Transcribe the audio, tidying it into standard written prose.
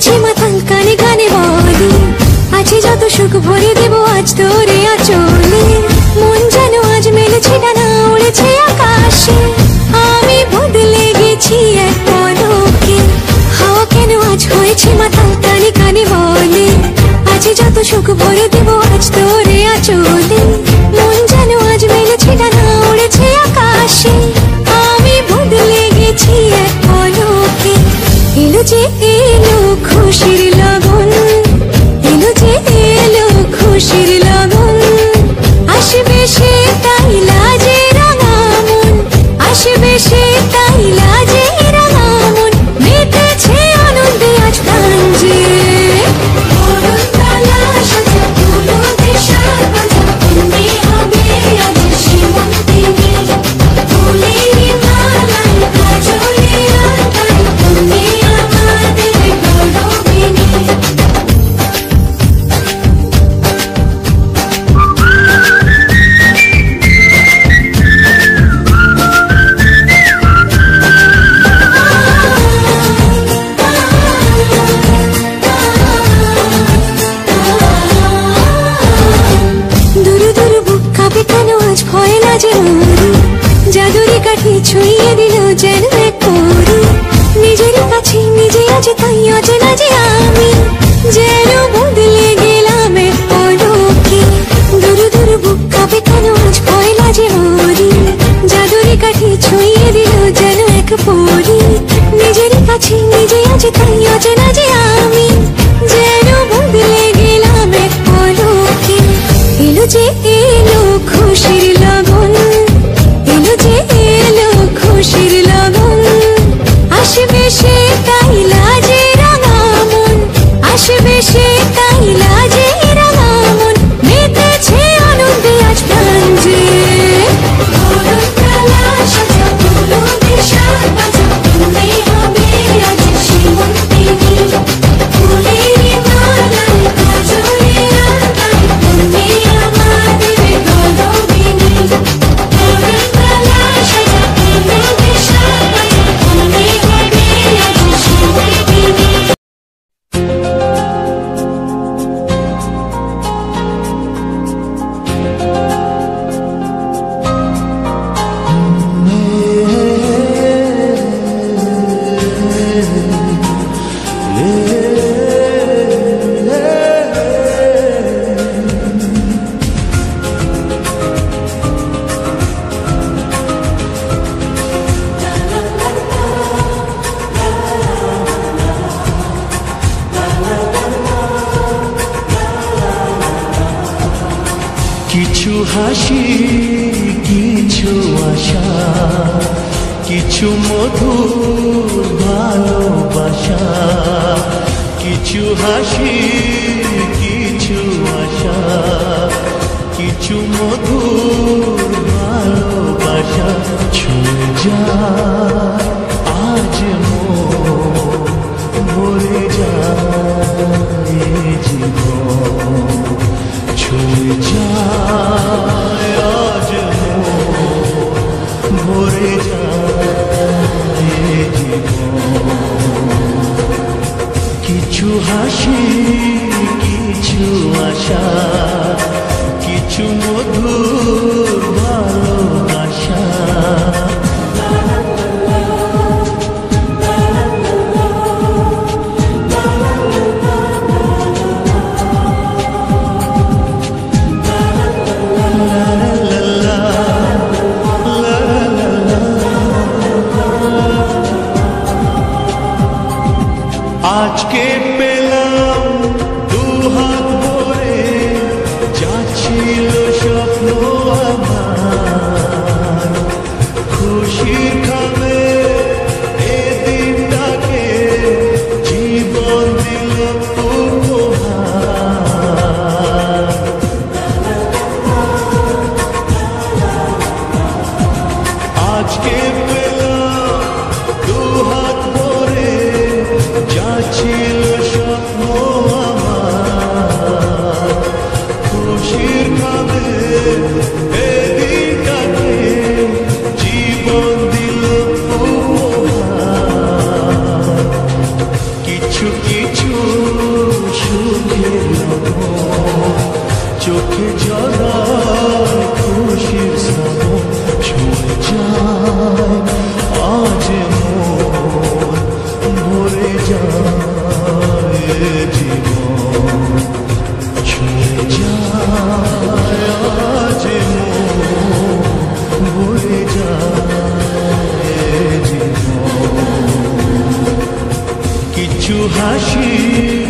হয়েছে মাতাল কানে কানে বলে আছে যত সুখ ভরে দেব আজ তোরে আঁচলে। মন যেন আজ মেলেছে ডানা উড়েছে আকাশে, আমি বদলে গেছি এক পলকে। হাওয়া কেন আজ হয়েছে মাতাল কানে কানে বলে আছে যত সুখ ভরে দেব আজ তোরে আঁচলে। মন যেন আজ মেলেছে ডানা উড়েছে আকাশে, আমি বদলে গেছি এক পলকে। এলো যে এলো খুশির লগন, এলো যে এলো খুশির লগন, আসবে সে তাই লাজে রাঙা মন, আসবে সে তাই লাজে রাঙা মন, মেতেছে আনন্দে আজ প্রাণ যে। জাদুরি কাঠি ছুঁয়ে দিল যেন এক পরি, নিজের কাছে নিজে আছে তাই অচেনা যে আমি, যেন বদলে গেলাম এক পলকে। দুরু দুরু বুক কাঁপে কেন আজ কয়লা যে মরি, জাদুরি কাঠি ছুঁয়ে দিল যেন এক পরি, নিজের কাছে নিজে আছে তাই অচেনা যে আমি, যেন বদলে গেলাম এক পলকে। এলো যে এলো খুশির লগন, এলো যে এলো খুশির লগন, আসবে সে তাই লাজে রাঙা মন, আসবে সে তাই লাজে রাঙা মন, মেতেছে আনন্দে আজ প্রাণ যে। কিছু হাসি কিছু আশা, কিছু মধুর ভালোবাসা, কিছু হাসি কিছু আশা, কিছু মধুর ভালোবাসা, ছুঁয়ে যায় আজ মন ভরে যায় জীবন, ছুঁয়ে যায় আজ মন ভরে যায় জীবন। কিছু হাসি কিছু আশা, কিছু মধুর ভালোবাসা, আজকে পেলাম দুহাত ভরে যা ছিল স্বপ্ন আমার, খুশির খাবে এ দিনটাকে জীবন দিল উপহার। আজকে পেলাম দুহাত ভরে যা ছিল স্বপ্ন আমার, খুশির খাবে এদিনটাকে জীবন দিল উপহার। কিছু কিছু হাসি